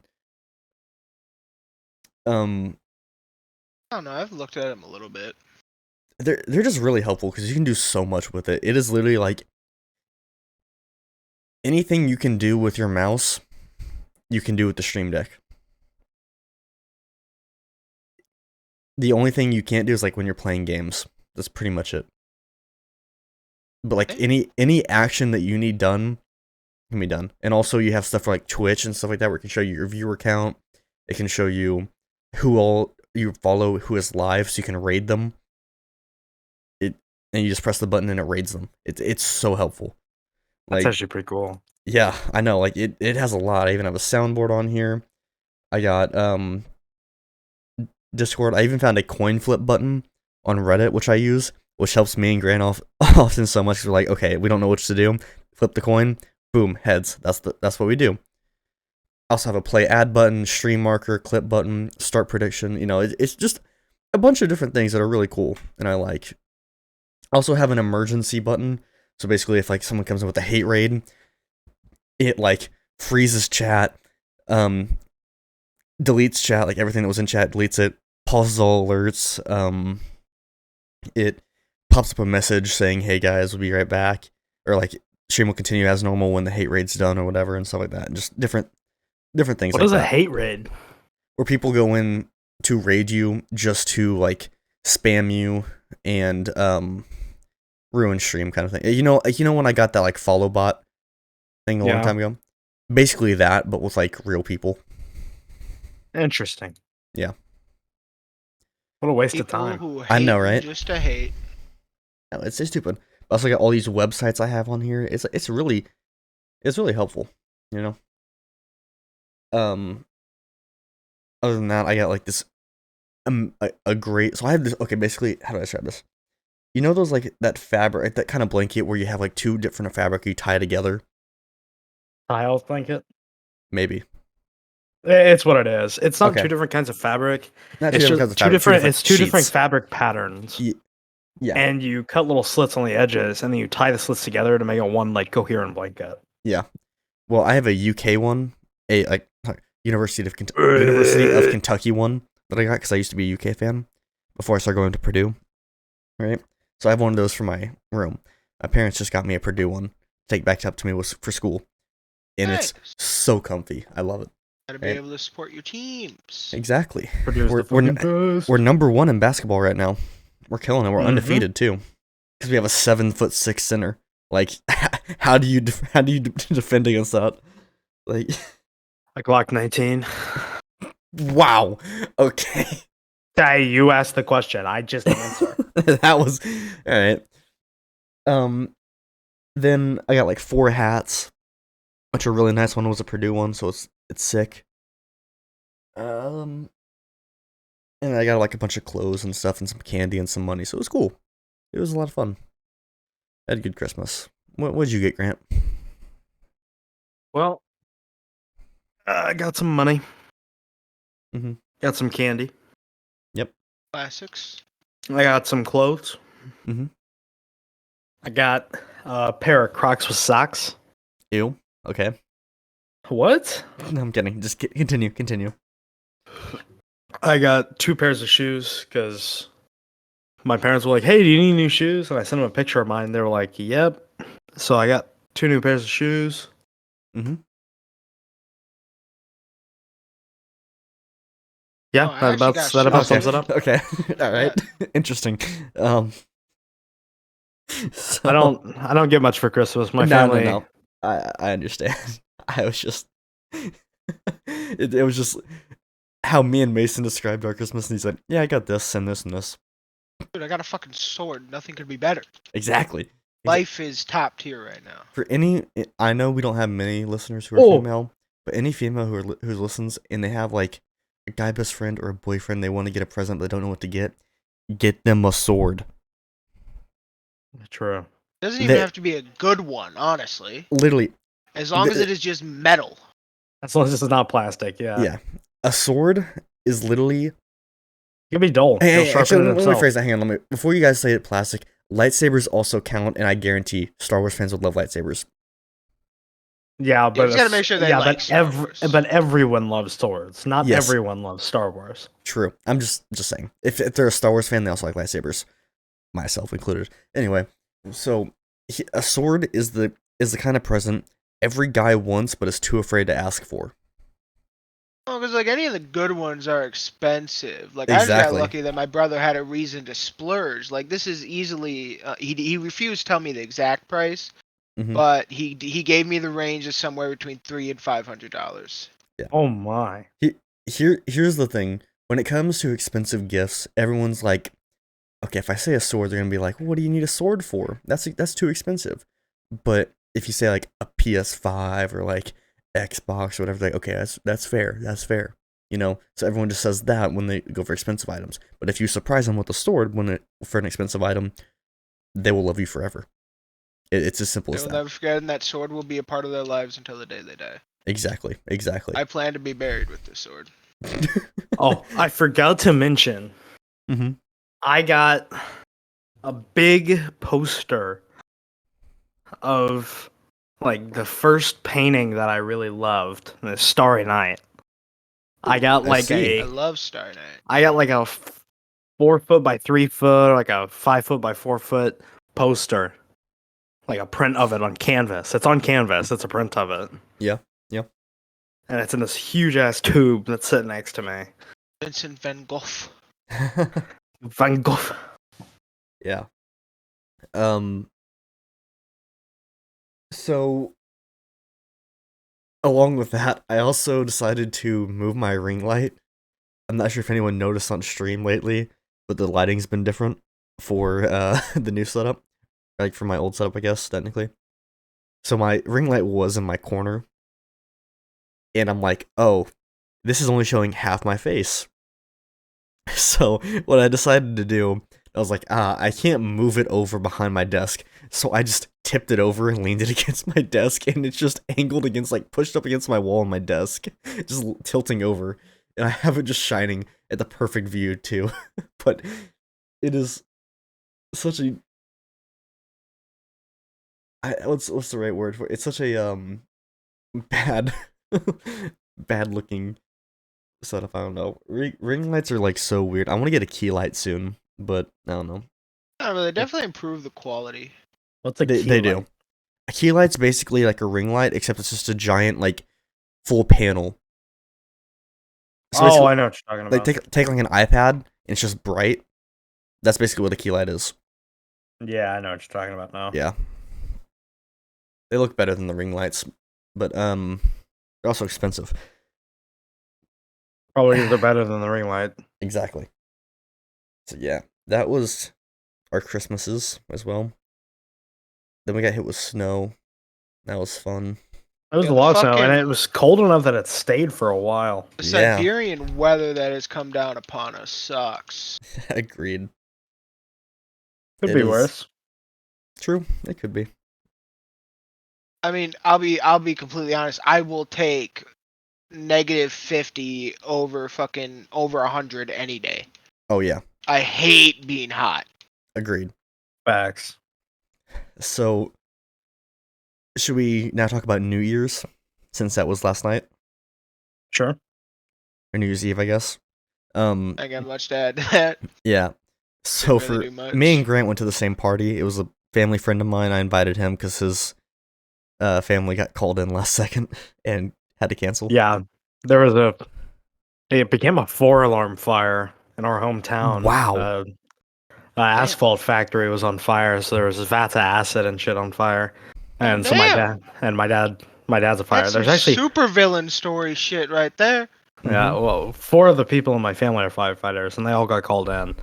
I don't know. I've looked at them a little bit. They're just really helpful because you can do so much with it. It is literally anything you can do with your mouse, you can do with the Stream Deck. The only thing you can't do is when you're playing games. That's pretty much it. But any action that you need done can be done. And also you have stuff for Twitch and stuff like that where it can show you your viewer count. It can show you who all you follow, who is live, so you can raid them. And you just press the button and it raids them. It's so helpful. That's actually pretty cool. Yeah, I know. It has a lot. I even have a soundboard on here. I got Discord. I even found a coin flip button on Reddit, which I use, which helps me and Grant often so much. We're okay, we don't know what to do. Flip the coin, boom, heads. That's what we do. I also have a play ad button, stream marker, clip button, start prediction. It's just a bunch of different things that are really cool and I like. I also have an emergency button. So basically, if someone comes in with a hate raid, it freezes chat, deletes chat, everything that was in chat, deletes it, pauses all alerts, it pops up a message saying, hey guys, we'll be right back, or stream will continue as normal when the hate raid's done or whatever and stuff like that, and just different things. What is a hate raid? Where people go in to raid you, just to like spam you and ruin stream kind of thing. You know when I got that like follow bot thing a long time ago? Basically that, but with like real people. Interesting. Yeah. What a waste People of time. Who hate I know, right? Just to hate. No, it's stupid. I also got all these websites I have on here. It's really helpful, you know. Other than that, I got like this a great. So I have this. Okay, basically, how do I describe this? You know those like that fabric, that kind of blanket where you have like two different fabric you tie together. Tile blanket. Maybe. It's what it is. It's not Okay. two different kinds of fabric. Not It's two just different kinds of fabric, It's two different sheets. fabric patterns. Yeah. And you cut little slits on the edges, and then you tie the slits together to make a one like coherent blanket. Yeah. Well, I have a UK one, a like University of Kentucky one that I got because I used to be a UK fan before I started going to Purdue. Right. So I have one of those for my room. My parents just got me a Purdue one to take back up to me for school, and Nice. it's so comfy. I love it. Gotta be able to support your teams. Exactly. Purdue's We're- the fucking best. We're number 1 in basketball right now. We're killing it. We're Mhm. undefeated too, because we have a 7'6" center. Like, how do you defend against that? Like, Like Glock 19. wow. Okay, Hey, you asked the question. I just answer. that was all right. Then I got like 4 hats, which are really nice. One was a Purdue one, so it's sick. And I got like a bunch of clothes and stuff and some candy and some money, so it was cool. It was a lot of fun. I had a good Christmas. What'd you get, Grant? Well, I got some money. Mhm. Got some candy. Classics. I got some clothes. Mhm. I got a pair of Crocs with socks. Ew. Okay. What? No, I'm kidding. Just continue. I got 2 pairs of shoes because my parents were like, "Hey, do you need new shoes?" And I sent them a picture of mine. They were like, "Yep." So I got 2 new pairs of shoes. Mm-hmm. Yeah, Oh, I that actually about got that about shoes. sums it up. Okay. All right. Interesting. So, I don't get much for Christmas. My no, family. No. I understand. I was just. It was just how me and Mason described our Christmas, and he said, "Yeah, I got this and this and this." Dude, I got a fucking sword. Nothing could be better. Exactly. Life is top tier right now. For any, I know we don't have many listeners who are Oh. female, but any female who listens and they have like a guy best friend or a boyfriend, they want to get a present but they don't know what to get them a sword. True. Doesn't even They- have to be a good one, honestly. Literally, As long as the- it is just metal. As long as this is not plastic. Yeah. yeah. A sword is literally. It can be dull. Hey, It'll hey, sharpen actually, it let me itself. rephrase that. Hang on, let me. Before you guys say it, plastic. Lightsabers also count, and I guarantee Star Wars fans would love lightsabers. Yeah, but just gotta make sure they yeah, like but Star Wars. but everyone loves swords. Not Yes. everyone loves Star Wars. True. I'm just saying. If they're a Star Wars fan, they also like lightsabers, myself included. Anyway, so a sword is the kind of present every guy wants, but is too afraid to ask for. Oh, because like any of the good ones are expensive. Like I just Exactly. got lucky that my brother had a reason to splurge. Like this is easily. He refused to tell me the exact price, Mhm. but he gave me the range of somewhere between $300 and $500. Oh my. Here's the thing. When it comes to expensive gifts, everyone's like, okay, if I say a sword, they're gonna be like, what do you need a sword for? That's too expensive. But if you say like a PS5 or like Xbox or whatever, they're like, okay, that's fair. That's fair. You know, so everyone just says that when they go for expensive items. But if you surprise them with a sword for an expensive item, they will love you forever. It's as simple as They'll that. never forget, and that sword will be a part of their lives until the day they die. Exactly. I plan to be buried with this sword. Oh, I forgot to mention. Mm-hmm. I got a big poster of like the first painting that I really loved, the Starry Night. I got I like see. I love Star Knight. I got like a 4 foot by 3 foot, like a 5 foot by 4 foot poster, like a print of it on canvas. It's on canvas. It's a print of it. Yeah. And it's in this huge ass tube that's sitting next to me. Vincent Van Gogh. Van Gogh. Yeah. So along with that, I also decided to move my ring light. I'm not sure if anyone noticed on stream lately, but the lighting's been different for the new setup. Like for my old setup, I guess, technically. So my ring light was in my corner. And I'm like, oh, this is only showing half my face. So what I decided to do, I was like, I can't move it over behind my desk. So I just tipped it over and leaned it against my desk, and it's just angled against, like, pushed up against my wall on my desk, just tilting over. And I have it just shining at the perfect view too. But it is such a what's the right word for it? It's such a bad bad looking setup. I don't know. Ring lights are like so weird. I want to get a key light soon, but I don't know. I don't know, they definitely improve the quality. What's a key They do. light? A key light's basically like a ring light, except it's just a giant, like, full panel. So Oh, basically, I know what you're talking like, about. take like an iPad, and it's just bright. That's basically what a key light is. Yeah, I know what you're talking about now. Yeah. They look better than the ring lights, but they're also expensive. Probably because they're better than the ring light. Exactly. So yeah, that was our Christmases as well. Then we got hit with snow. That was fun. It was Yeah, a the lot of snow, and fucking- it was cold enough that it stayed for a while. The Yeah. Siberian weather that has come down upon us sucks. Agreed. Could It be is- worse. True, it could be. I mean, I'll be completely honest. I will take -50 over fucking over 100 any day. Oh yeah, I hate being hot. agreed. Facts. So, should we now talk about New Year's, since that was last night, Sure. or New Year's Eve, I guess? I got much to add to that. Yeah. So Didn't really do for much. me and Grant went to the same party. It was a family friend of mine. I invited him because his family got called in last second and had to cancel. Yeah, there was it became a 4-alarm fire in our hometown. Wow. Asphalt factory was on fire, so there was vats of acid and shit on fire. And so Damn. my dad's a fire. That's There's some actually super villain story shit right there. yeah, well, 4 of the people in my family are firefighters, and they all got called in,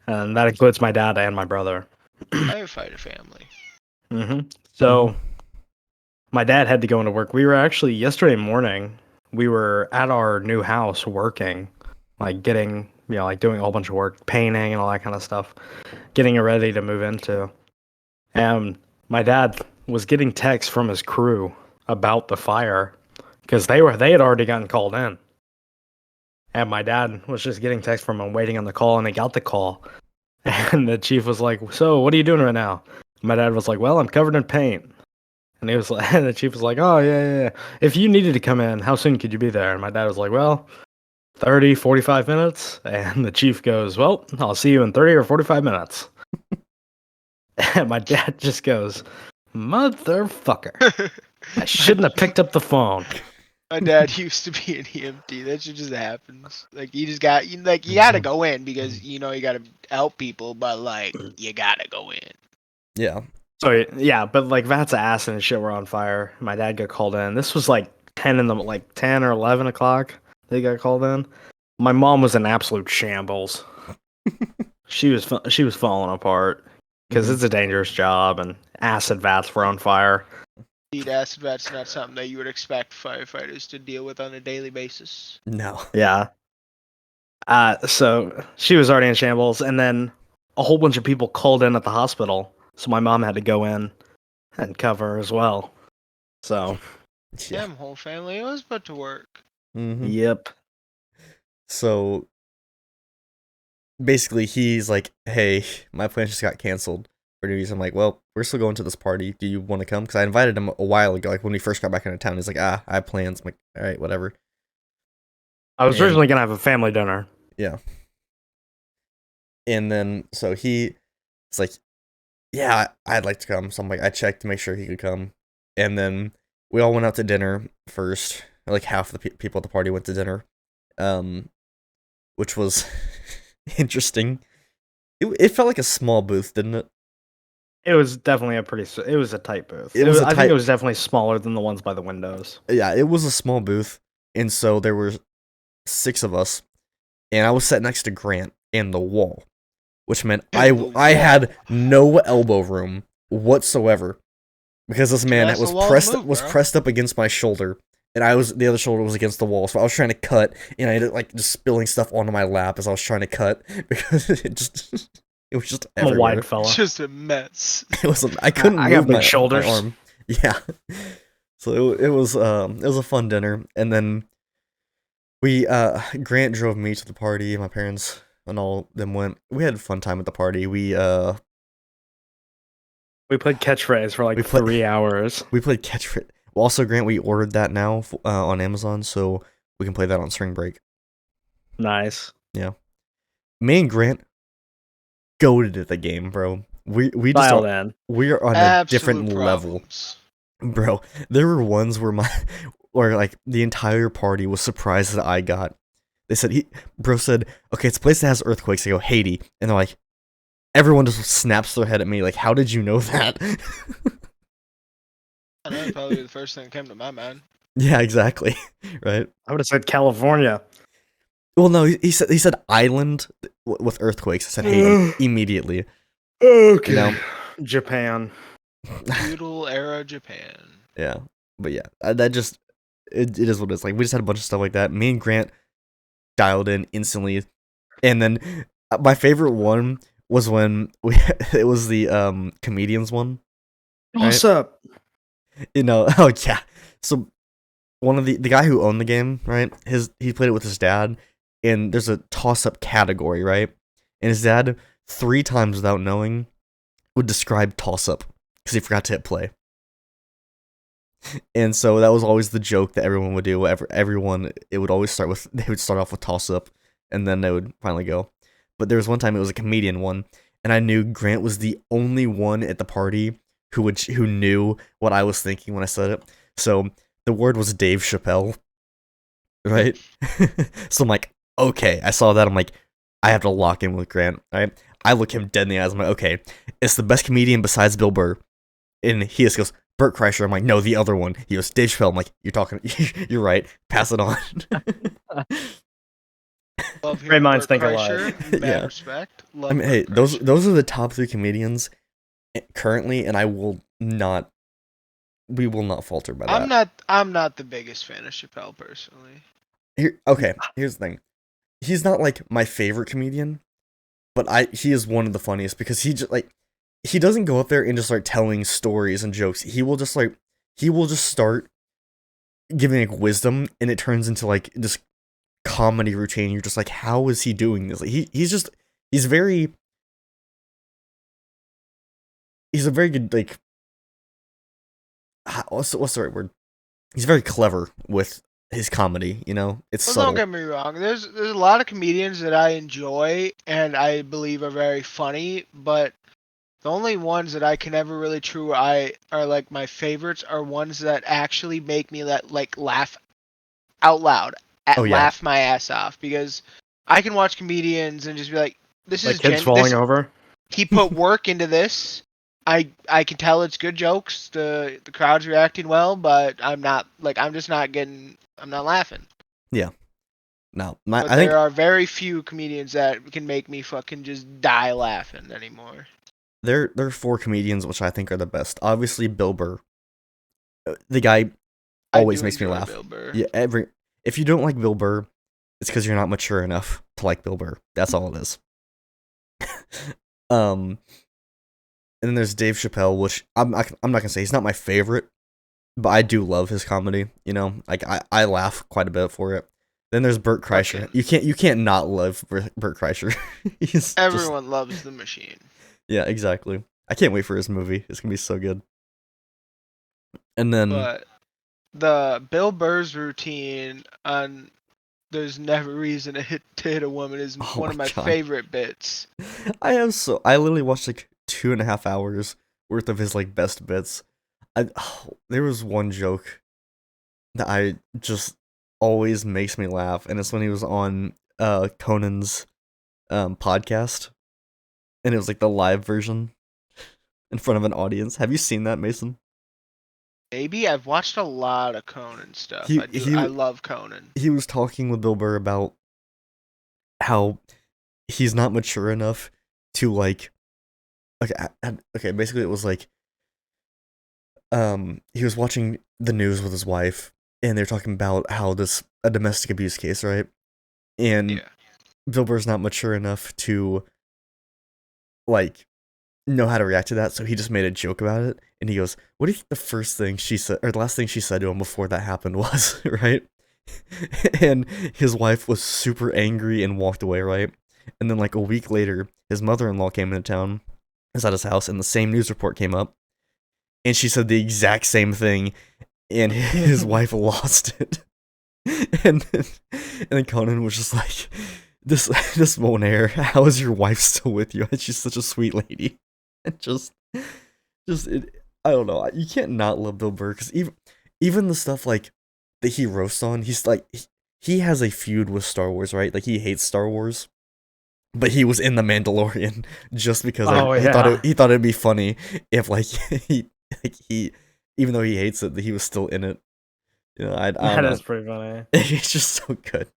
and that includes my dad and my brother. Firefighter family. So my dad had to go into work. We were actually yesterday morning. We were at our new house working, like getting, like doing a whole bunch of work, painting and all that kind of stuff, getting it ready to move into. And my dad was getting texts from his crew about the fire because they had already gotten called in. And my dad was just getting texts from him, waiting on the call, and he got the call. And the chief was like, "So, what are you doing right now?" My dad was like, "Well, I'm covered in paint." And he was like, and the chief was like, "Oh, yeah. If you needed to come in, how soon could you be there?" And my dad was like, "Well, 30, 45 minutes." And the chief goes, "Well, I'll see you in 30 or 45 minutes." And my dad just goes, "Motherfucker. I shouldn't have picked up the phone." My dad used to be an EMT. That shit just happens. Like you just got you gotta go in because you gotta help people, but like you gotta go in. Yeah. So yeah, but like vats of acid and shit were on fire. My dad got called in. This was like 10 or 11 o'clock. They got called in. My mom was in absolute shambles. she was falling apart because it's a dangerous job, and acid vats were on fire. Indeed, acid vats not something that you would expect firefighters to deal with on a daily basis. No. Yeah. So she was already in shambles, and then a whole bunch of people called in at the hospital. So my mom had to go in and cover her as well. So, Yeah. Damn, whole family was put to work. Yep. So basically, he's like, "Hey, my plans just got canceled for New Year's." I'm like, "Well, we're still going to this party. Do you want to come?" Because I invited him a while ago, like when we first got back into town. He's like, "I have plans." I'm like, "All right, whatever." I was And- originally gonna have a family dinner. Yeah. And then so he's like, "Yeah, I'd like to come." So I'm like, I checked to make sure he could come, and then we all went out to dinner first. Like half the people at the party went to dinner. which was interesting. It felt like a small booth, didn't it? It was definitely it was a tight booth. I think it was definitely smaller than the ones by the windows. Yeah, it was a small booth, and so there were 6 of us, and I was sat next to Grant and the wall, which meant I had no elbow room whatsoever, because this man was pressed up against my shoulder, and the other shoulder was against the wall, so I was trying to cut, and I ended like just spilling stuff onto my lap as I was trying to cut because it was just everywhere. I'm a wide fella. It's just a mess. It was. I couldn't move got big my shoulders. arm. Yeah. So it was a fun dinner, and then we Grant drove me to the party. My parents and all of them went. We had a fun time at the party. We played catchphrase for like 3 hours. We played catchphrase. Well, also, Grant, we ordered that now on Amazon, so we can play that on spring break. Nice. Yeah. Me and Grant goated at the game, bro. We just we are on a different level, bro. There were ones where like the entire party was surprised that I got. They said bro said, okay, it's a place that has earthquakes. I go, Haiti, and they're like, everyone just snaps their head at me like, how did you know that? I know, probably the first thing that came to my mind. Yeah, exactly. Right. I would have said California. Well, no, he said island with earthquakes. I said Haiti immediately. Okay. You know? Japan. Feudal era Japan. Yeah, but yeah, that just it is what it's like. We just had a bunch of stuff like that. Me and Grant dialed in instantly, and then my favorite one was when it was the comedians one. What's up? You know, oh yeah. So one of the guy who owned the game, right? He played it with his dad, and there's a toss-up category, right? And his dad 3 times without knowing would describe toss-up because he forgot to hit play. And so that was always the joke that everyone would do. Everyone, it would always they would start off with toss-up, and then they would finally go. But there was one time it was a comedian one, and I knew Grant was the only one at the party who knew what I was thinking when I said it. So the word was Dave Chappelle, right? So I'm like, okay, I saw that. I'm like, I have to lock in with Grant, right? I look him dead in the eyes. I'm like, okay, it's the best comedian besides Bill Burr. And he just goes, Bert Kreischer. I'm like, no, the other one. He goes, Dave Chappelle. I'm like, you're right. Pass it on. Great minds think alike. Yeah. Respect. Love I mean, hey, those are the top 3 comedians currently, and we will not falter by that. I'm not the biggest fan of Chappelle personally. Here's the thing. He's not like my favorite comedian, but he is one of the funniest because he doesn't go up there and just start telling stories and jokes. He will just start giving like wisdom, and it turns into like this comedy routine. You're just like, how is he doing this? Like, he's a very good, like, what's the right word? He's very clever with his comedy, you know? It's subtle. Don't get me wrong. There's a lot of comedians that I enjoy and I believe are very funny, but the only ones that I can ever really are like my favorites are ones that actually make me laugh out loud, laugh my ass off, because I can watch comedians and just be like, this is kids falling over. He put work into this. I can tell it's good jokes. The crowd's reacting well, but I'm not laughing. Yeah. No, I think there are very few comedians that can make me fucking just die laughing anymore. There are 4 comedians which I think are the best. Obviously, Bill Burr. The guy always makes me laugh. Bill Burr. Yeah, if you don't like Bill Burr, it's because you're not mature enough to like Bill Burr. That's all it is. And then there's Dave Chappelle, which I'm not gonna say he's not my favorite, but I do love his comedy. You know, like I laugh quite a bit for it. Then there's Bert Kreischer. Okay. You can't not love Bert Kreischer. Everyone loves the machine. Yeah, exactly. I can't wait for his movie. It's gonna be so good. And then, but the Bill Burr's routine on "There's Never Reason to Hit a Woman" is one of my favorite bits. I literally watched like 2.5 hours worth of his like best bits. There was one joke that I just always makes me laugh, and it's when he was on Conan's podcast, and it was like the live version in front of an audience. Have you seen that, Mason? Maybe I've watched a lot of Conan stuff. He I love Conan. he was talking with Bill Burr about how he's not mature enough to like. Okay, basically it was like he was watching the news with his wife, and they're talking about how a domestic abuse case, right? And Yeah. Bill Burr's not mature enough to like know how to react to that, so he just made a joke about it. And he goes, "What do you think the first thing she said, or the last thing she said to him before that happened was?" Right? And his wife was super angry and walked away, right? And then like a week later, his mother-in-law came into town, was at his house, and the same news report came up, and she said the exact same thing, and his wife lost it. And then Conan was just like, this won't air. How is your wife still with you? She's such a sweet lady. And I don't know. You can't not love Bill Burr, because even the stuff like that he roasts on, he's like, he has a feud with Star Wars, right? Like he hates Star Wars, but he was in The Mandalorian just because he thought it'd be funny if like he even though he hates it, that he was still in it. You know, I don't know. That is pretty funny. It's just so good.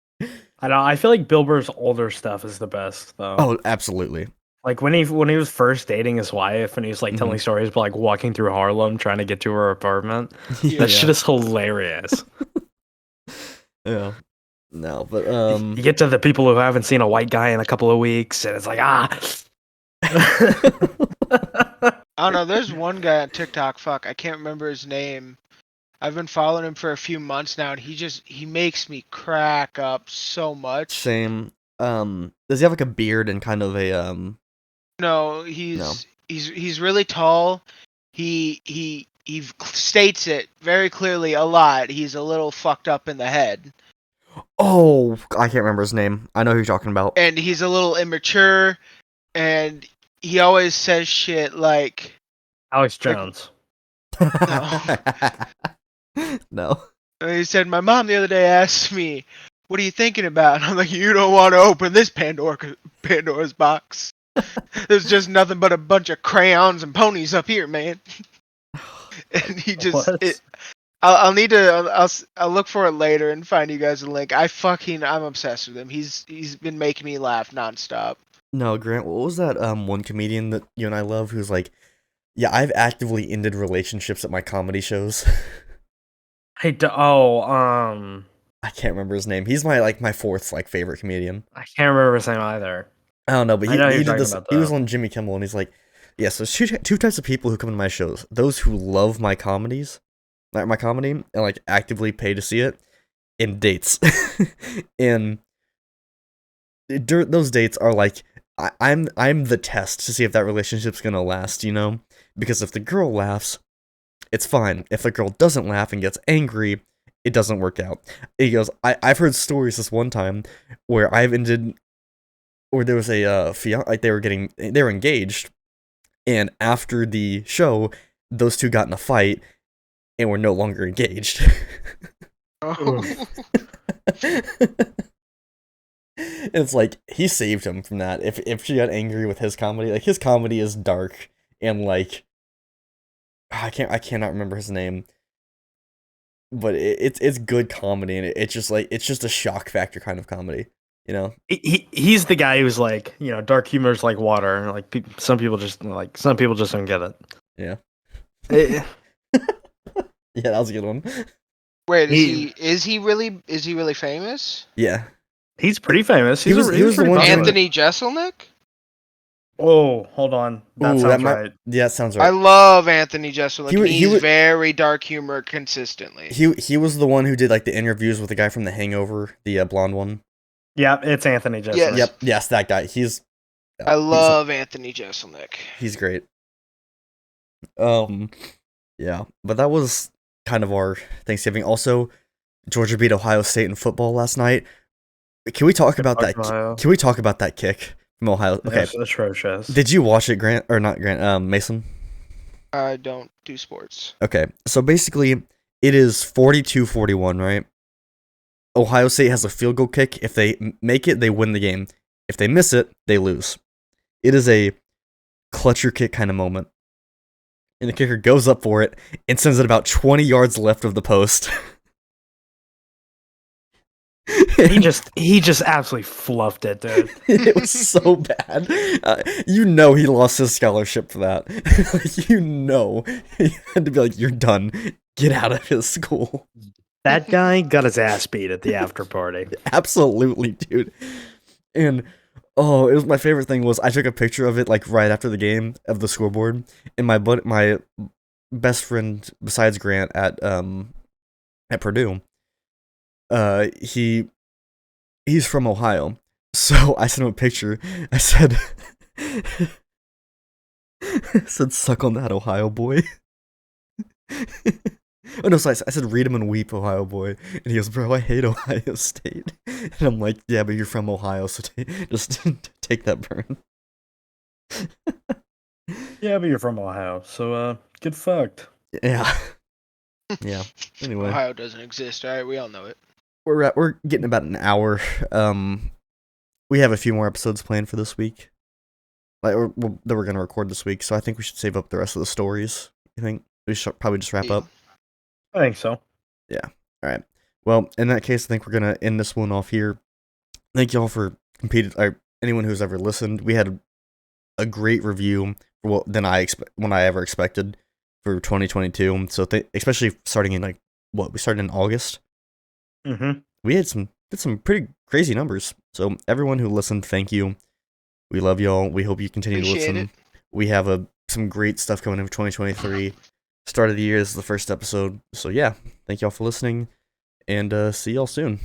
I feel like Bill Burr's older stuff is the best though. Oh, absolutely. Like when he was first dating his wife, and he was like telling stories about like walking through Harlem trying to get to her apartment. Yeah. That shit is hilarious. Yeah. No, but you get to the people who haven't seen a white guy in a couple of weeks, and it's like I don't know. There's one guy on TikTok. Fuck, I can't remember his name. I've been following him for a few months now, and he makes me crack up so much. Same. Does he have like a beard and kind of a No, he's really tall. He states it very clearly a lot. He's a little fucked up in the head. Oh, I can't remember his name. I know who you're talking about. And he's a little immature, and he always says shit like Alex Jones. No. He said, "My mom the other day asked me, what are you thinking about?" And I'm like, "You don't want to open this Pandora's box. There's just nothing but a bunch of crayons and ponies up here, man." And he just, I'll need to, I'll look for it later and find you guys a link. I'm obsessed with him. He's been making me laugh nonstop. No, Grant, what was that one comedian that you and I love who's like, yeah, I've actively ended relationships at my comedy shows. I can't remember his name. He's my fourth favorite comedian. I can't remember his name either. I don't know, but he did this. He was on Jimmy Kimmel, and he's like, yeah, so there's two types of people who come to my shows: those who love my comedy, and like actively pay to see it, and dates. And those dates are like, I'm the test to see if that relationship's gonna last, you know? Because if the girl laughs, it's fine. If the girl doesn't laugh and gets angry, it doesn't work out. He goes, I've heard stories this one time where there was a they were engaged, and after the show, those two got in a fight and were no longer engaged. Oh. It's like he saved him from that. If she got angry with his comedy, like his comedy is dark and like I cannot remember his name, but it's good comedy, and it's just a shock factor kind of comedy, you know. He's the guy who's like, you know, dark humor is like water. Like some people just don't get it. Yeah. Yeah, that was a good one. Wait, is he really famous? Yeah. He's pretty famous. He was the one. Anthony Jeselnik? Oh, hold on. That sounds right. Yeah, that sounds right. I love Anthony Jeselnik. He's very dark humor consistently. He was the one who did like the interviews with the guy from The Hangover, the blonde one. Yeah, it's Anthony Jeselnik. Yes. Yes, that guy. I love Anthony Jeselnik. He's great. Yeah, but that was kind of our Thanksgiving. Also, Georgia beat Ohio State in football last night. Can we talk about that? Can we talk about that kick from Ohio? Okay, that's atrocious. Did you watch it, Grant, or not, Grant? Mason? I don't do sports. Okay, so basically, it is 42-41, right? Ohio State has a field goal kick. If they make it, they win the game. If they miss it, they lose. It is a clutch your kick kind of moment. And the kicker goes up for it and sends it about 20 yards left of the post. He just absolutely fluffed it, dude. It was so bad. He lost his scholarship for that. He had to be like, "You're done. Get out of his school." That guy got his ass beat at the after party. Absolutely, dude. And it was my favorite thing was I took a picture of it like right after the game of the scoreboard, and my best friend besides Grant at Purdue, he's from Ohio, so I sent him a picture. I said, "Suck on that, Ohio boy." Oh no, so I said, "Read him and weep, Ohio boy," and he goes, "Bro, I hate Ohio State," and I'm like, "Yeah, but you're from Ohio, so just take that burn." Yeah, but you're from Ohio, so get fucked. Yeah. Yeah. Anyway, Ohio doesn't exist. All right, we all know it. we're getting about an hour. We have a few more episodes planned for this week, that we're gonna record this week. So I think we should save up the rest of the stories. You think we should probably just wrap up? I think so. Yeah. All right. Well, in that case, I think we're gonna end this one off here. Thank y'all for anyone who's ever listened. We had a great review for what I ever expected for 2022. So especially starting in we started in August. Mm-hmm. We did some pretty crazy numbers. So everyone who listened, thank you. We love y'all. We hope you continue to listen. Appreciate We have some great stuff coming in for 2023. Start of the year, this is the first episode. So yeah, thank y'all for listening, and see y'all soon.